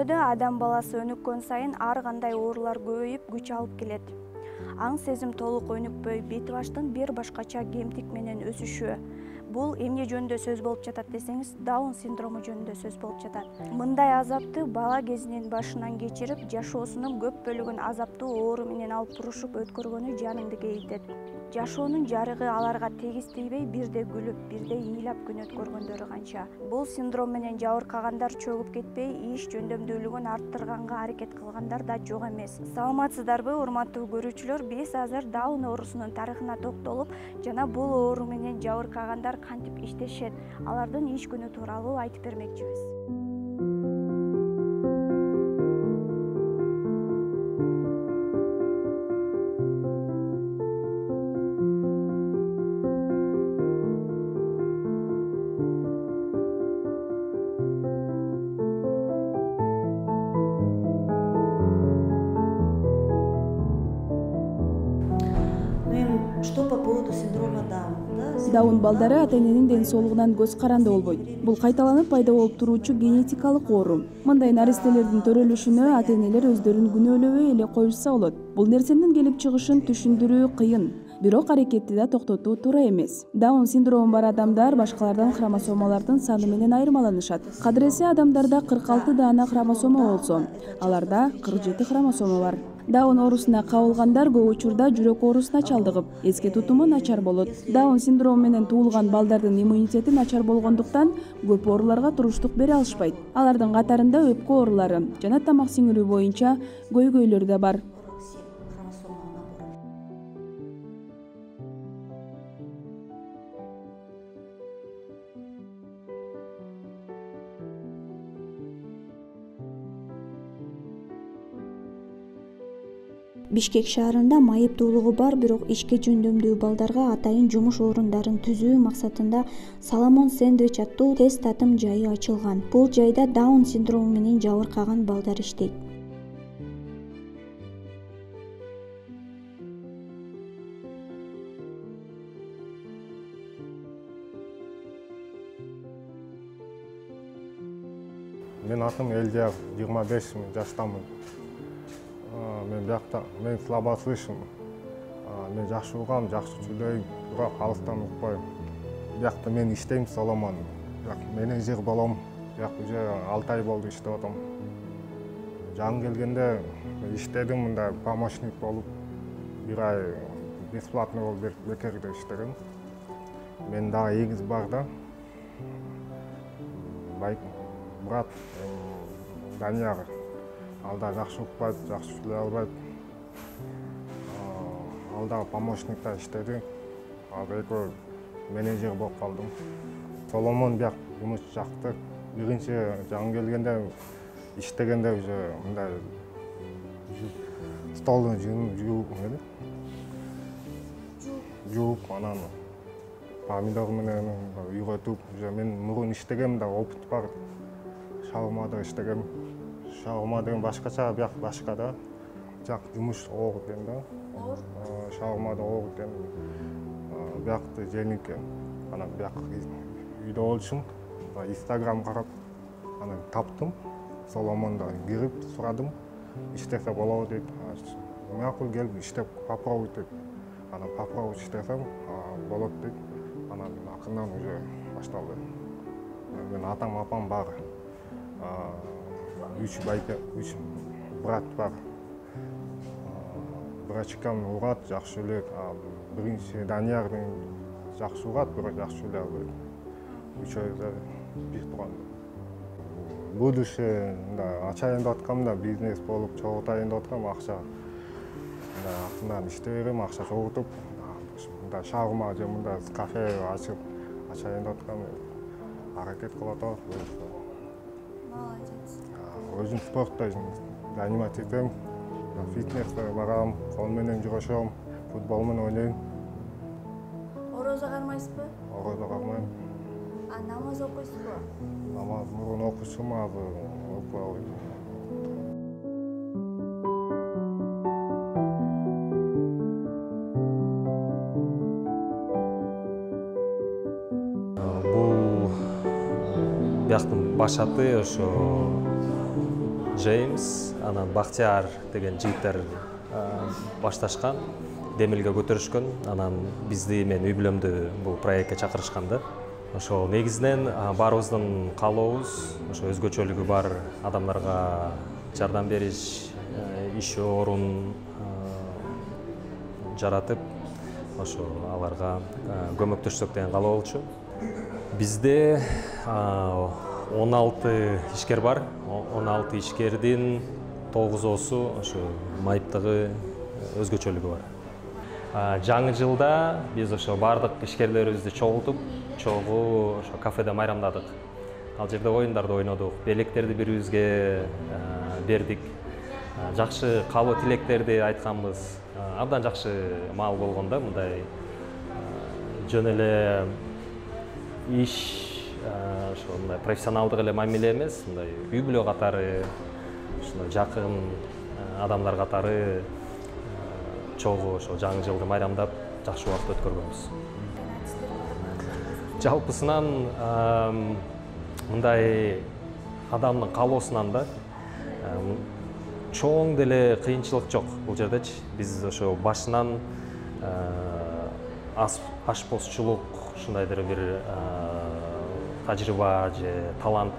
Дүйнөдө адам баласы өнүккөн сайын ар кандай оорулар көбөйүп күч алып келет. Аң сезим толук өнүкпөй, бет баштын бир башкача кемтик менен өсүшү. Бул эмне жөнүндө сөз болуп жатат десеңиз, Даун синдрому жөнүндө сөз болуп жатат. Мындай азапты бала кезинен башынан кечирип, жашоосунун көп бөлүгүн азаптуу оору менен алып турушуп өткөргөнү жаныңды кейитет. Жашоонун жарыгы аларга тегиз тийбей, бирде күлүп, бирде ыйлап күн өткөргөндөрү канча. Бул синдром менен жабыркагандар чөгүп кетпей, иш жөндөмдүүлүгүн арттырганга аракет кылгандар да жок эмес. Саламатсыздарбы, урматтуу көрүүчүлөр? Биз азыр Даун оорусунун тарыхына токтолуп, жана бул оору менен жабыркагандар кантип иштешет, алардын иш күнү тууралуу айтып бермекчибиз. Что по поводу синдрома Дауна? Даун балдары ата-эненин ден соолугунан көз каранды болбойт. Бул кайталанып пайда болуп туруучу генетикалык оору. Мындай наристелердин төрөлүшүнө ата-энелер өздөрүн күнөөлөбөй эле коюшса болот. Бул нерсенин келип чыгышын түшүндүрүү кыйын. Бирок аракетти да токтотуу туура эмес. Даун синдрому бар адамдар башкалардан хромосомалардын саны менен айырмаланышат. Кадыресе адамдарда 46 даана хромосома болсо, аларда 47 хромосома бар. Даун оорусуна кабылгандар көп учурда жүрөк оорусуна чалдыгып, эске тутуму начар болот. Даун синдрому менен туулган балдардын иммунитети начар болгондуктан көп ооруларга туруштук бере алышпайт. Алардын катарында өпкө оорулары жана тамак сиңирүү боюнча көйгөйлөр да бар. Бишкек шаарында майыптуулугу бар, бирок ишке жөндөмдүү балдарга атайын жумуш орундарын түзүү максатында Соломон Сэндвич аттуу тест татым жайы ачылган. Бул жайда Даун синдрому менен жабыркаган балдар иштейт. Мен атым Элдияр, 25 жаштамын. Мен слабослышим. Мен жакшы угам, жакшы сүйлөйм, бирок алыстан укпайм. Биякта мен иштейм Соломон. Менеджер болом. Бияк уже 6 ай болду иштеп атам. Жаңы келгенде иштедим, мында помощник болуп, 1 ай бесплатно болуп бекерде иштегем. Мен дагы эгиз бар да. Брат Данияр. Алда жакшы укпайт, жакшы сүйлөй албайт. Алда помощникта иштеди. Ал экөө менеджер болуп калдым. Соломон бияк жумуш жакты. Биринчи жаңы келгенде иштегенде уже мындай столду жууп, анан помидор менен үйрөтүп, уже мен мурун иштегем да, опыт бар. Шаурмада иштегем. Шаурма деген башкача, бияк башка да. Жак жумуш оор экен да. Шаурмада оор экен. Биякты жеңил экен. Анан бияк үйдө болчумун. Инстаграм карап, анан таптым. Соломонда кирип сурадым. Иштесе болобу дейт. Макул келип иштеп попробуй дейт. Анан попробуй иштесем болот дейт. Анан акырынан уже башталды. Мен атам, апам бар. 3 брат бар. Брачкам урат, жакшы сүйлөйт. Биринчи Данияр жакшы урат, бирок жакшы сүйлөй албайт. Үчөөбүз бир турган. Будущее ачайын деп аткам да, бизнес болуп чогултайын деп аткам, акча. Акырынан иштей берем, акча чогултуп, мында шаурма же мында кафе ачып ачайын деп аткам. Аракет кылып атабыз. Молодец. Өзүм спортто заниматься этем. Фитнеске барам, кол менен жүрөшөм, футбол менен ойнойм. Орозо кармайсызбы? Орозо кармайм. Намаз окуйсузбу? Намаз мурун окучумун, азыр окуй албайм. Бул бияктын баш аты ошо Джеймс, анан Бактияр деген жигиттер башташкан, демилге көтөрүшкөн. Анан бизди мен үй бүлөмдү бул проектке чакырышканды. Ошол негизинен баарыбыздын каалообуз ошо өзгөчөлүгү бар адамдарга жардам бериш, иш орун жаратып, ошо аларга көмөктөшсөк деген каалоо болчу. Бизде 16 ишкер бар. 16 ишкердин 9-осу ошо майыптыгы, өзгөчөлүгү бар. Жаңы жылда биз ошо бардык ишкерлерибизди чогултуп, чогуу ошо кафеде майрамдадык. Ал жерде оюндарды ойнодук, белектерди бири-бирибизге бердик. Жакшы каалоо тилектерди айтканбыз. Абдан жакшы маал болгон да, мындай жөн эле иш, ошо мындай профессионалдык эле мамиле эмес, мындай үй бүлө катары, ушундай жакын адамдар катары чогуу ошо жаңы жылды майрамдап, жакшы убакыт өткөргөнбүз. Жалпысынан мындай адамдын каалоосунан да чоң деле кыйынчылык жок бул жердечи. Биз ошо башынан ашпозчулук, ушундайдыр бир тажрыйба же талант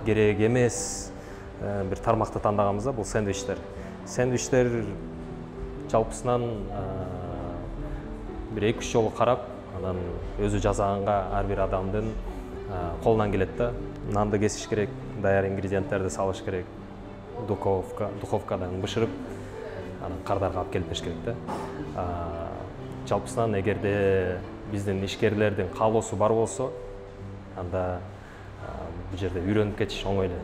керек эмес бир тармакты тандаганбыз да, бул сэндвичтер. Сэндвичтер жалпысынан бир 2-3 жолу карап, анан өзү жасаганга ар бир адамдын колунан келет да. Нанды кесиш керек, даяр ингредиенттерди салыш керек, духовкадан бышырып, анан кардарга алып келип бериш керек да. Жалпысынан эгерде биздин ишкерлердин каалоосу бар болсо, анда бул жерде үйрөнүп кетиш оңой эле.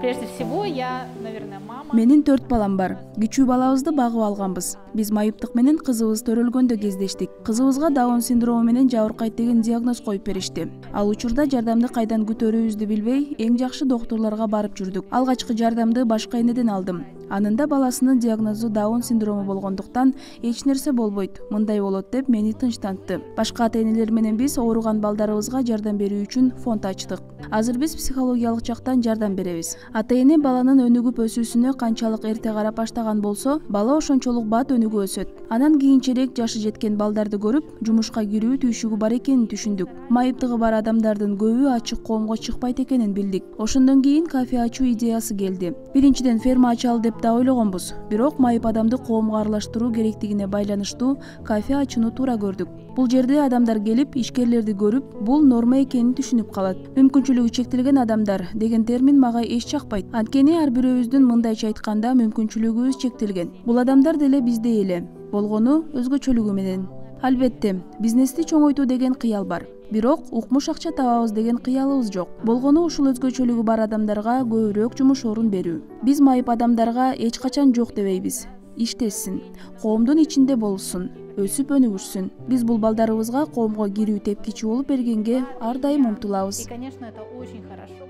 Прежде всего, я, наверное, мама. Менин 4 балам бар. Кичүү балабызды багып алганбыз. Биз майыптык менен кызыбыз төрөлгөндө кездештик. Кызыбызга Даун синдрому менен жабыркайт деген диагноз коюп беришти. Ал учурда жардамды кайдан күтөрүүбүздү билбей, эң жакшы доктурларга барып жүрдүк. Алгачкы жардамды башка энеден алдым. Анында баласынын диагнозу Даун синдрому болгондуктан эч нерсе болбойт, мындай болот деп мени тынчтантты. Башка ата-энелер менен биз ооруган балдарыбызга жардам берүү үчүн фонд ачтык. Азыр биз психологиялык жактан жардам беребиз. Ата-эне баланын өнүгүп өсүүсүнө канчалык эрте карап баштаган болсо, бала ошончолук бат өнүгүп өсөт. Анан кийинчерээк жашы жеткен балдарды көрүп, жумушка кирүү түйшүгү бар экенин түшүндүк. Майыптыгы бар адамдардын көбү ачык коомго чыкпайт экенин билдик. Ошондон кийин кафе ачуу идеясы келди. Биринчиден ферма ачалы деп да ойлогонбуз. Бирок майып адамды коомго аралаштыруу керектигине байланыштуу кафе ачууну туура көрдүк. Бул жерде адамдар келип, ишкерлерди көрүп, бул норма экенин түшүнүп калат. Мүмкүнчүлүгү чектелген адамдар деген термин мага эч жакпайт. Анткени ар бирөөбүздүн мындайча айтканда мүмкүнчүлүгүбүз чектелген. Бул адамдар деле биздей эле, болгону өзгөчөлүгү менен. Албетте, бизнести чоңойтуу деген кыял бар. Бирок укмуш акча табабыз деген кыялыбыз жок. Болгону ушул өзгөчөлүгү бар адамдарга көбүрөөк жумуш орун берүү. Биз майып адамдарга эч качан жок дебейбиз. Иштесин, коомдун ичинде болсун, өсүп өнүгүшсүн. Биз бул балдарыбызга коомго кирүү тепкичи болуп бергенге ар дайым умтулабыз. И, конечно, это очень хорошо.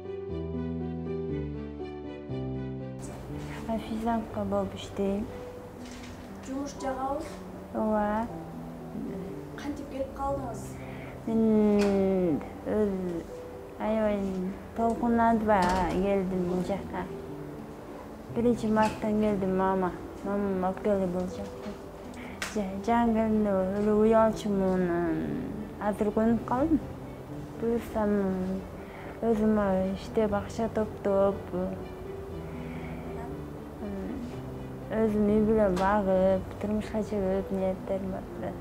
Официантка болуп иштейм. Жумуш жагабыз? Ооба. Кантип келип калдыңыз? Мен аябай толкунатпай келдим бул жака. 1-марттан келдим мамам алып келди бул жакка. Жаңы келгенде эле уялчумун, азыр көнүп калдым. Буюрсам өзүм иштеп акча топтоп, өзүм үй бүлө багып, турмушка чыгып ниеттерим бар.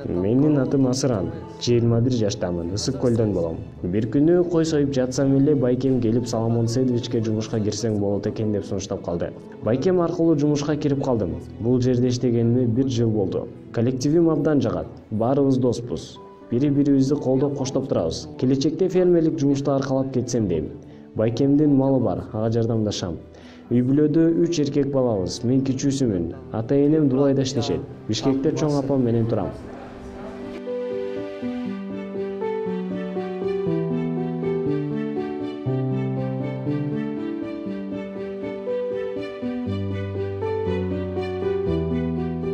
Менин атым Асыран, 21 жаштамын, Ысык көлдөн болом. Бир күнү кой союп жатсам эле байкем келип Соломон сэндвичке жумушка кирсең болот экен деп сунуштап калды. Байкем аркылуу жумушка кирип калдым. Бул жерде иштегениме 1 жыл болду. Коллективим абдан жагат. Баарыбыз доспуз. Бири-бирибизди колдоп коштоп турабыз. Келечекте фермерлик жумушту аркалап кетсем дейм. Байкемдин малы бар, ага жардамдашам. Үй бүлөдө 3 эркек балабыз, мен кичүүсүмүн. Ата-энем Дубайда иштешет. Бишкекте чоң апам менен турам.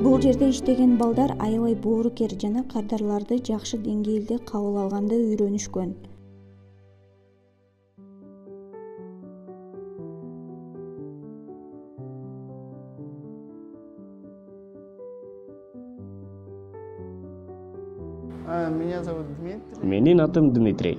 Бул жерде иштеген балдар аябай боорукер жана кадрларды жакшы деңгээлде кабыл алганды үйрөнүшкөн. Меня зовут Дмитрий. Менин атым Дмитрий.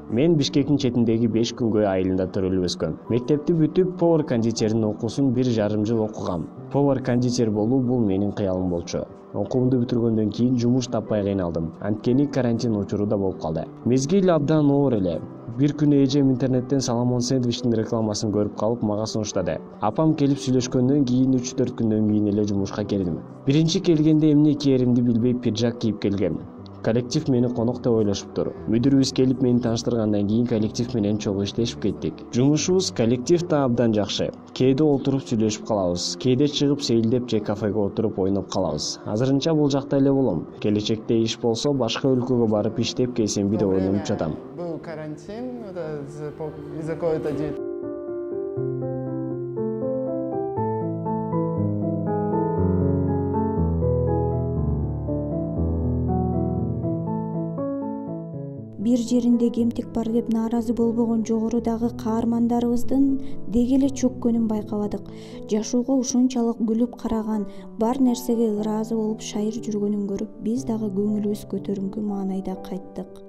Мен Бишкектин четиндеги 5 күнгөй айылында төрөлүп өскөм. Мектепти бүтүп, повар-кондитердин окуусун 1,5 жыл окугам. Повар-кондитер болуу бул менин кыялым болчу. Окуумду бүтүргөндөн кийин жумуш таппай кыйналдым. Анткени карантин учуру да болуп калды. Мезгил абдан оор эле. Бир күнү эжем интернеттен Саламон сэндвичтин рекламасын көрүп калып мага сунуштады. Апам келип сүйлөшкөндөн кийин 3-4 күндөн кийин эле жумушка келдим. Биринчи келгенде эмне кийеримди билбей пиджак кийип келгем. Коллектив мени конок деп ойлошуптур. Мүдүрүбүз келип мени тааныштыргандан кийин коллектив менен чогуу иштешип кеттик. Жумушубуз коллектив да абдан жакшы. Кээде отуруп сүйлөшүп калабыз, кээде чыгып сейилдеп же кафеге отуруп ойноп калабыз. Азырынча бул жакта эле болом. Келечекте иш болсо башка өлкөгө барып иштеп келсемби деп ойлонуп жатам. Был карантин, из-за COVID-19. Бир жеринде кемтик бар деп нааразы болбогон жогорудагы каармандарыбыздын деги эле чөккөнүн байкабадык. Жашоого ушунчалык күлүп караган, бар нерсеге ыраазы болуп шайыр жүргөнүн көрүп, биз дагы көңүлүбүз көтөрүңкү маанайда кайттык.